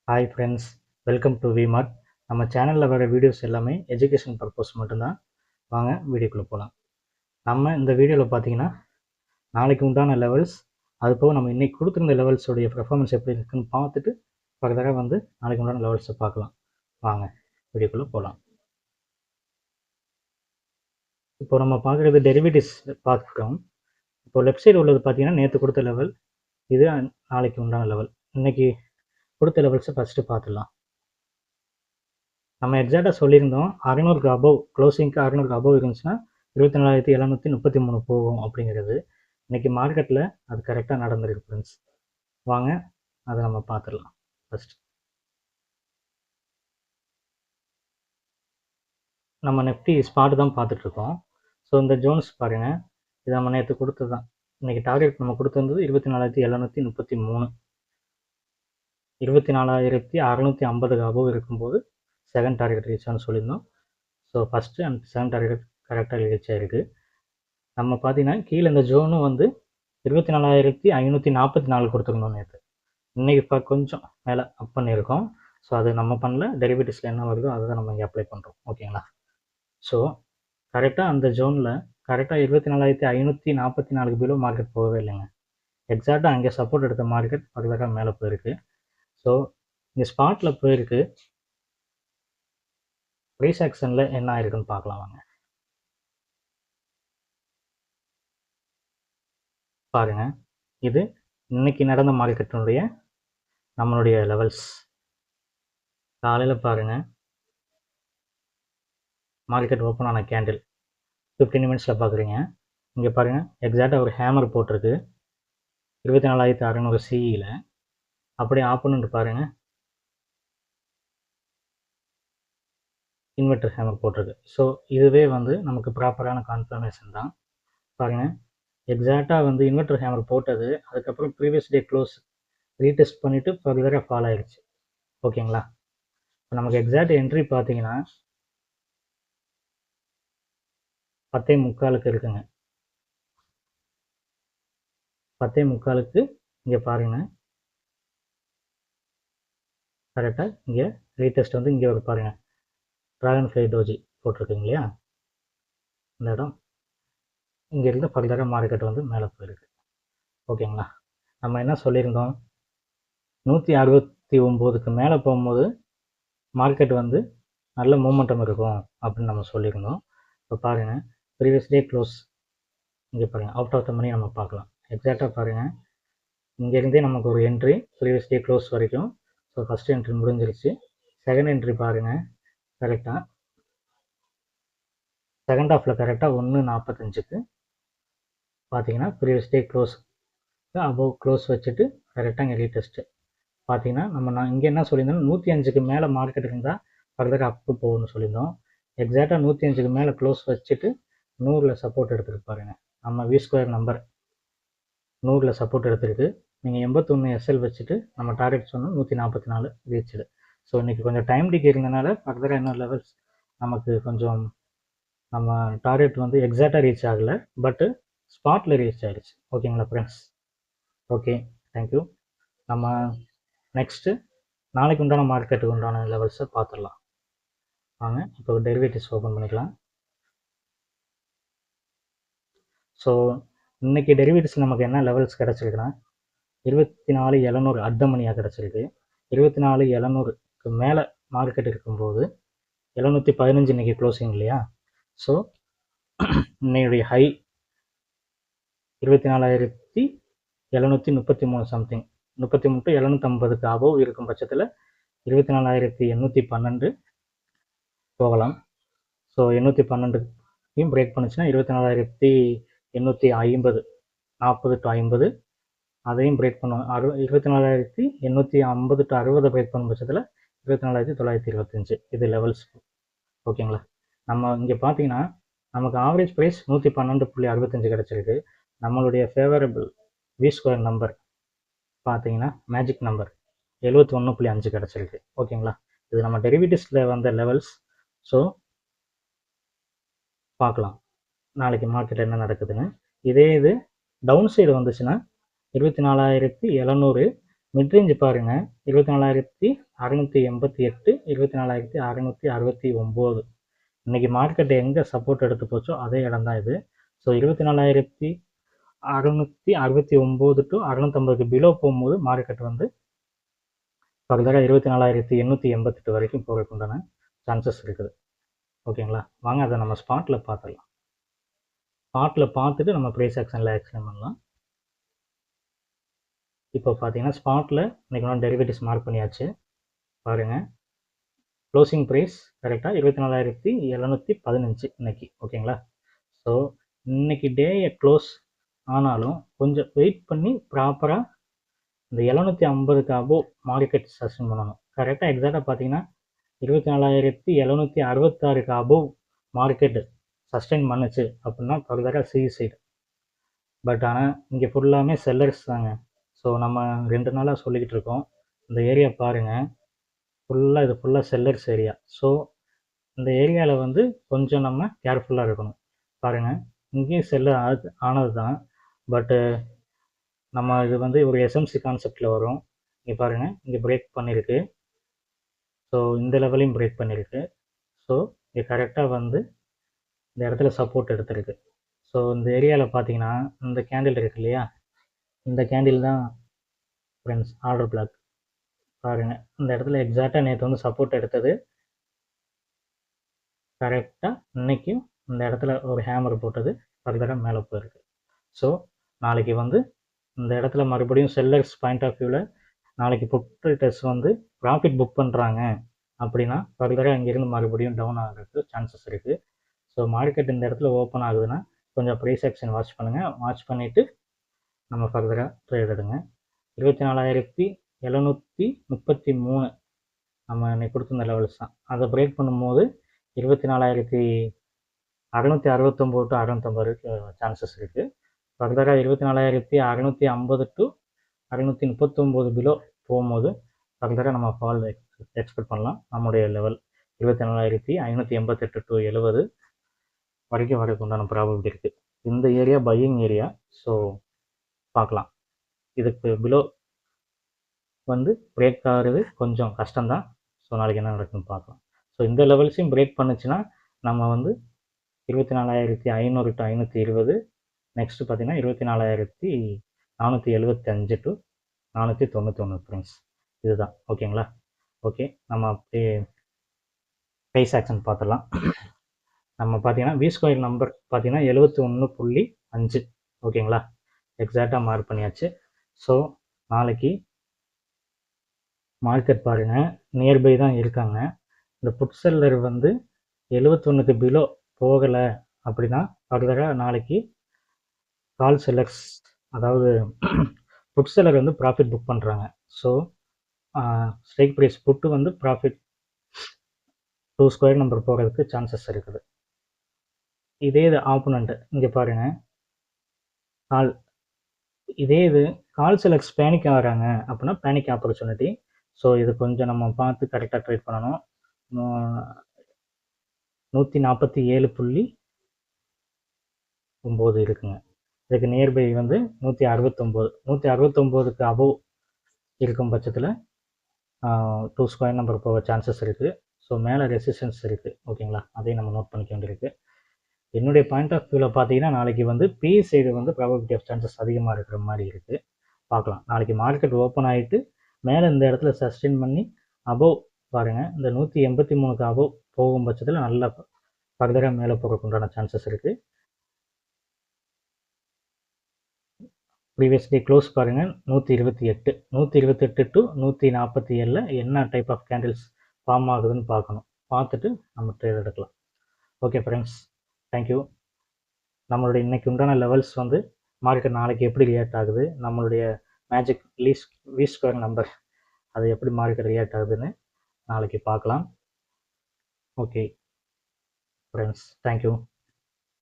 Hi friends, welcome to VMart. நம்ம சேனலில் வர வீடியோஸ் எல்லாமே எஜுகேஷன் பர்பஸ் மட்டும்தான். வாங்க வீடியோக்குள்ளே போகலாம். நம்ம இந்த வீடியோவில் பார்த்தீங்கன்னா நாளைக்கு உண்டான லெவல்ஸ், அது போக நம்ம இன்றைக்கி கொடுத்துருந்த லெவல்ஸோடைய பெர்ஃபார்மன்ஸ் எப்படி இருக்குன்னு பார்த்துட்டு ஃபர்தராக வந்து நாளைக்கு உண்டான லெவல்ஸை பார்க்கலாம். வாங்க வீடியோக்குள்ளே போகலாம். இப்போ நம்ம பார்க்குறது டெரிவேட்டிவ்ஸ் பார்க்குறோம். இப்போ லெஃப்ட் சைடு உள்ளது பார்த்தீங்கன்னா நேற்று கொடுத்த லெவல், இது நாளைக்கு உண்டான லெவல். இன்றைக்கி கொடுத்த லெவல்ஸை ஃபஸ்ட்டு பார்த்துடலாம். நம்ம எக்ஸாக்டாக சொல்லியிருந்தோம் 600க்கு அபவ், க்ளோசிங்க்கு 600க்கு அபவ் இருந்துச்சுன்னா 24,733 போகும் அப்படிங்கிறது. இன்றைக்கி மார்க்கெட்டில் அது கரெக்டாக நடந்திருக்கு ஃப்ரெண்ட்ஸ். வாங்க அதை நம்ம பார்த்துடலாம். ஃபஸ்ட் நம்ம நெஃப்டி ஸ்பாட் தான் பார்த்துட்ருக்கோம். ஸோ இந்த ஜோன்ஸ் பாருங்கள், இது நம்ம நேற்று கொடுத்தது தான். இன்றைக்கி டார்கெட் நம்ம கொடுத்துருந்தது 24,733, 24,650 அபவ் இருக்கும்போது செகண்ட் டார்கெட் ரீச் ஆகும்னு சொல்லியிருந்தோம். So first and second target கரெக்டாக ரீச் ஆகிருக்கு. நம்ம பார்த்தீங்கன்னா கீழே இந்த ஜோனும் வந்து 24,544 கொடுத்துருந்தோம் நேற்று. இன்றைக்கி இப்போ கொஞ்சம் மேலே அப் பண்ணியிருக்கோம். ஸோ அது நம்ம பண்ணல, டெரிவேட்டிவ்ஸில் என்ன வருதோ அதை தான் நம்ம இங்கே அப்ளை பண்ணுறோம். ஓகேங்களா? ஸோ கரெக்டாக அந்த ஜோனில் கரெக்டாக 24,544 பிலோ மார்க்கெட் போகவே இல்லைங்க. எக்ஸாக்டாக அங்கே சப்போர்ட் எடுத்த மார்க்கெட் பக்கத்துக்காக மேலே போயிருக்கு. ஸோ இங்கே ஸ்பாட்டில் போயிருக்கு. ப்ரைஸ் ஆக்ஷனில் என்ன ஆயிருக்குன்னு பார்க்கலாம் வாங்க. பாருங்கள், இது இன்னைக்கு நடந்த மார்க்கெட்டினுடைய நம்மளுடைய லெவல்ஸ். காலையில் பாருங்கள், மார்க்கெட் ஓப்பன் ஆன கேண்டில் 15 மினிட்ஸில் பார்க்குறீங்க. இங்கே பாருங்கள், எக்ஸாக்டாக ஒரு ஹேமர் போட்டிருக்கு 24,600 சிஇயில். அப்படியே ஆப்போனன்ட் பாருங்கள், இன்வெர்டர் ஹேமர் போட்டிருக்கு. ஸோ இதுவே வந்து நமக்கு ப்ராப்பரான கான்ஃபர்மேஷன் தான். பாருங்கள், எக்ஸாக்டாக வந்து இன்வெர்டர் ஹேமர் போட்டது, அதுக்கப்புறம் ப்ரீவியஸ் டே க்ளோஸ் ரீடெஸ்ட் பண்ணிவிட்டு ஃபர்தராக ஃபால் ஆயிடுச்சு. ஓகேங்களா? இப்போ நமக்கு எக்ஸாக்ட் என்ட்ரி பார்த்தீங்கன்னா 10:45 இருக்குங்க. 10:45 இங்கே பாருங்கள், கரெக்டாக இங்கே ரீடெஸ்ட் வந்து இங்கே ஒரு பாருங்கள், ட்ராகன் ஃப்ளை டோஜி போட்டிருக்குங்க இல்லையா? இந்த இடம் இங்கேருந்து ஃபர்தராக மார்க்கெட் வந்து மேலே போயிருக்கு. ஓகேங்களா? நம்ம என்ன சொல்லியிருந்தோம், 169க்கு மேலே போகும்போது மார்க்கெட் வந்து நல்ல மூமெண்டம் இருக்கும் அப்படின்னு நம்ம சொல்லியிருந்தோம். இப்போ பாருங்கள், ப்ரீவியஸ் டே க்ளோஸ் இங்கே பாருங்கள், அவுட் ஆஃப் த மணி நம்ம பார்க்கலாம். எக்ஸாக்டாக பாருங்கள், இங்கேருந்தே நமக்கு ஒரு என்ட்ரி ப்ரீவியஸ் டே க்ளோஸ் வரைக்கும். ஸோ ஃபஸ்ட் என்ட்ரி முடிஞ்சிருச்சு. செகண்ட் என்ட்ரி பாருங்கள், கரெக்டாக செகண்ட் ஹாஃபில் கரெக்டாக 1:45க்கு பார்த்தீங்கன்னா previous day close above close வச்சுட்டு கரெக்டாக இங்கே ரீடெஸ்ட்டு பார்த்தீங்கன்னா நான் இங்கே என்ன சொல்லியிருந்தோம், 105க்கு மேலே மார்க்கெட் இருந்தால் ஃபர்தராக அப்பு போகும்னு சொல்லியிருந்தோம். எக்ஸாக்டாக 105க்கு மேலே க்ளோஸ் வச்சுட்டு 100ல் சப்போர்ட் எடுத்துருக்கு பாருங்கள். நம்ம வி ஸ்கொயர் நம்பர் 100ல் சப்போர்ட் எடுத்துருக்கு. நீங்கள் 81 எஸ்எல் வச்சுட்டு நம்ம டார்கெட் சொன்னோம் 144 ரீச்சுடு. ஸோ இன்றைக்கி கொஞ்சம் டைம் டிகே இருந்தனால ஃபர்தராக என்ன லெவல்ஸ் நமக்கு கொஞ்சம் நம்ம டார்கெட் வந்து எக்ஸாக்டாக ரீச் ஆகலை, பட்டு ஸ்பாட்டில் ரீச் ஆகிடுச்சு. ஓகேங்களா ஃப்ரெண்ட்ஸ்? Okay, thank you. நம்ம நெக்ஸ்ட்டு நாளைக்கு உண்டான மார்க்கெட்டுக்கு உண்டான லெவல்ஸை பார்த்துடலாம் வாங்க. இப்போ டெரிவேட்டிவ்ஸ் ஓப்பன் பண்ணிக்கலாம். ஸோ இன்றைக்கி டெரிவேட்டிவ்ஸ் நமக்கு என்ன லெவல்ஸ் கிடச்சிருக்குன்னா 24,700 அர்த்த மணியாக கிடச்சிருக்கு. 24,700க்கு மேலே மார்க்கெட் இருக்கும்போது 715 இன்றைக்கி க்ளோசிங் இல்லையா? ஸோ இன்னையுடைய ஹை 24,733 சம்திங், 33 750க்கு அபவ் இருக்கும் பட்சத்தில் 24,812 போகலாம். ஸோ 812யும் பிரேக் பண்ணுச்சுன்னா 24,850, 40 to 50 அதையும் பிரேக் பண்ணுவோம். 24,850 to 60 பிரேக் பண்ணும் பட்சத்தில் 24,925 இது லெவல்ஸ். ஓகேங்களா? நம்ம இங்கே பார்த்தீங்கன்னா நமக்கு ஆவரேஜ் ப்ரைஸ் 112.65 கிடச்சிருக்கு. நம்மளுடைய ஃபேவரபிள் வி ஸ்கொயர் நம்பர் பார்த்தீங்கன்னா மேஜிக் நம்பர் 71.5 கிடச்சிருக்கு. ஓகேங்களா? இது நம்ம டெரிவேட்டிவ்ஸில் வந்த லெவல்ஸ். ஸோ பார்க்கலாம் நாளைக்கு மார்க்கெட் என்ன நடக்குதுன்னு. இதே இது டவுன் சைடு வந்துச்சுன்னா 24,700 மிட்ரேஞ்ச் பாருங்கள் 24,688, 24,669. இன்றைக்கி மார்க்கெட் எங்கே சப்போர்ட் எடுத்து போச்சோ அதே இடம் தான் இது. ஸோ 24,669 டு 650 பிலோ போகும்போது மார்க்கெட் வந்து ஃபர்தராக 24,888 வரைக்கும் போகிறதுக்கு உண்டான சான்சஸ் இருக்குது. ஓகேங்களா, வாங்க அதை நம்ம ஸ்பாட்டில் பார்த்துடலாம். ஸ்பாட்டில் பார்த்துட்டு நம்ம ப்ரைஸ் ஆக்ஷனில் எக்ஸ்பிளைன் பண்ணலாம். இப்போ பார்த்தீங்கன்னா ஸ்பாட்டில் இன்றைக்கி ஒன்று டெரிவேட்டிவ்ஸ் மார்க் பண்ணியாச்சு. பாருங்கள், க்ளோசிங் ப்ரைஸ் கரெக்டாக 24,715 இன்னைக்கு. ஓகேங்களா, ஸோ இன்னைக்கு டேயை க்ளோஸ் ஆனாலும் கொஞ்சம் வெயிட் பண்ணி ப்ராப்பராக இந்த 750க்கு அபோவ் மார்க்கெட் சஸ்டெயின் பண்ணணும். கரெக்டாக எக்ஸாக்டாக பார்த்தீங்கன்னா 24,766க்கு அபோவ் மார்க்கெட் சஸ்டெயின் பண்ணுச்சு அப்படின்னா ஃபர்தராக சி சைடு. பட் ஆனால் இங்கே ஃபுல்லாமே செல்லர்ஸ் தாங்க. ஸோ நம்ம 2 நாளாக சொல்லிக்கிட்டு இருக்கோம், இந்த ஏரியா பாருங்கள், ஃபுல்லாக இது ஃபுல்லாக செல்லர்ஸ் ஏரியா. ஸோ இந்த ஏரியாவில் வந்து கொஞ்சம் நம்ம கேர்ஃபுல்லாக இருக்கணும். பாருங்கள், இங்கேயும் செல்லர் ஆனது தான், பட்டு நம்ம இது வந்து ஒரு எஸ்எம்சி கான்செப்டில் வரும். இங்கே பாருங்கள், இங்கே பிரேக் பண்ணியிருக்கு. ஸோ இந்த லெவலையும் பிரேக் பண்ணியிருக்கு. ஸோ இது கரெக்டாக வந்து இந்த இடத்துல சப்போர்ட் எடுத்திருக்கு. ஸோ இந்த ஏரியாவில் பார்த்தீங்கன்னா இந்த கேண்டில் இருக்கு இல்லையா, இந்த கேண்டில் தான் ஃப்ரெண்ட்ஸ் ஆர்டர் பிளாக். பாருங்கள், இந்த இடத்துல எக்ஸாக்டாக நேற்று வந்து சப்போர்ட் எடுத்தது. கரெக்டாக இன்றைக்கும் இந்த இடத்துல ஒரு ஹேமர் போட்டது ஃபர்தராக மேலே போயிருக்கு. ஸோ நாளைக்கு வந்து இந்த இடத்துல மறுபடியும் செல்லர்ஸ் பாயிண்ட் ஆஃப் வியூவில் நாளைக்கு புட் ட்ரேடர்ஸ் வந்து ப்ராஃபிட் புக் பண்ணுறாங்க அப்படின்னா ஃபர்தராக இங்கேருந்து மறுபடியும் டவுன் ஆகிறதுக்கு சான்சஸ் இருக்குது. ஸோ மார்க்கெட் இந்த இடத்துல ஓப்பன் ஆகுதுன்னா கொஞ்சம் ப்ரைஸ் ஆக்ஷன் வாட்ச் பண்ணுங்கள். வாட்ச் பண்ணிவிட்டு நம்ம ஃபர்தராக ட்ரேட் எடுங்க. 24,733 நம்ம இன்னைக்கு கொடுத்துருந்த லெவல்ஸ் தான். அதை பிரேக் பண்ணும்போது 24,669 டு 650 வரைக்கும் சான்சஸ் இருக்குது. ஃபர்தராக 24,650 டு 639 பிலோ போகும்போது ஃபர்தராக நம்ம ஃபால் எக்ஸ்பெக்ட் பண்ணலாம். நம்முடைய லெவல் 24,588 டு 70 வரைக்கும் வரதுக்கு உண்டான ப்ராபபிலிட்டி இருக்குது. இந்த ஏரியா பையிங் ஏரியா. ஸோ பார்க்கலாம், இதுக்கு பிலோ வந்து பிரேக் ஆகிறது கொஞ்சம் கஷ்டம்தான். ஸோ நாளைக்கு என்ன நடக்குதுன்னு பார்க்கலாம். ஸோ இந்த லெவல்ஸையும் பிரேக் பண்ணுச்சுன்னா நம்ம வந்து 24,500 டு 520, நெக்ஸ்ட்டு பார்த்தீங்கன்னா 24,475 டு 491 ஃப்ரெண்ட்ஸ். இதுதான். ஓகேங்களா, ஓகே, நம்ம அப்படியே ப்ரைஸ் ஆக்ஷன் பார்த்துடலாம். நம்ம பார்த்தீங்கன்னா வி ஸ்கொயர் நம்பர் பார்த்தீங்கன்னா 71.5. ஓகேங்களா, எக்ஸாக்டாக மார்க் பண்ணியாச்சு. ஸோ நாளைக்கு மார்க்கெட் பாருங்கள் நியர்பை தான் இருக்காங்க. இந்த புட் செல்லர் வந்து 71க்கு பிலோ போகலை அப்படின்னா ஃபர்தராக நாளைக்கு கால் செல்லர்ஸ், அதாவது புட் செல்லர் வந்து ப்ராஃபிட் புக் பண்ணுறாங்க. ஸோ ஸ்ட்ரைக் ப்ரைஸ் புட்டு வந்து ப்ராஃபிட் 2 ஸ்கொயர் நம்பர் போகிறதுக்கு சான்சஸ் இருக்குது. இதே இது ஆப்போனண்ட்டு இங்கே பாருங்கள், கால் இதே இது கால் செல்லர்ஸ் பேனிக் ஆகிறாங்க அப்படின்னா பேனிக் ஆப்பர்ச்சுனிட்டி. ஸோ இது கொஞ்சம் நம்ம பார்த்து கரெக்டாக ட்ரேட் பண்ணணும். 147.9 இருக்குங்க. இதுக்கு நியர்பை வந்து 169. 169க்கு அபோவ் இருக்கும் பட்சத்தில் 2 ஸ்கொயர் நம்பர் போக சான்சஸ் இருக்குது. ஸோ மேலே ரெசிஸ்டன்ஸ் இருக்குது. ஓகேங்களா, அதையும் நம்ம நோட் பண்ணிக்க வேண்டியிருக்கு. என்னுடைய பாயிண்ட் ஆஃப் வியூவில் பார்த்தீங்கன்னா நாளைக்கு வந்து பி சைடு வந்து ப்ராபபிலிட்டி ஆஃப் சான்சஸ் அதிகமாக இருக்கிற மாதிரி இருக்குது. பார்க்கலாம், நாளைக்கு மார்க்கெட் ஓப்பன் ஆகிட்டு மேலே இந்த இடத்துல சஸ்டெயின் பண்ணி அபோவ் பாருங்கள், இந்த 183க்கு அபோவ் போகும் பட்சத்தில் நல்லா ஃபர்தராக மேலே போகிறதுக்கு உண்டான சான்சஸ் இருக்குது. ப்ரீவியஸ் டே க்ளோஸ் பாருங்கள் 128. 128 டு 147 என்ன டைப் ஆஃப் கேண்டில்ஸ் ஃபார்ம் ஆகுதுன்னு பார்க்கணும். பார்த்துட்டு நம்ம ட்ரேட் எடுக்கலாம். Okay friends, thank you. நம்மளுடைய இன்றைக்கி உண்டான லெவல்ஸ் வந்து மார்க்கெட் நாளைக்கு எப்படி ரியாக்ட் ஆகுது, நம்மளுடைய மேஜிக் வி ஸ்கொயர் நம்பர் அது எப்படி மார்க்கெட் ரியாக்ட் ஆகுதுன்னு நாளைக்கு பார்க்கலாம். Okay friends, thank you.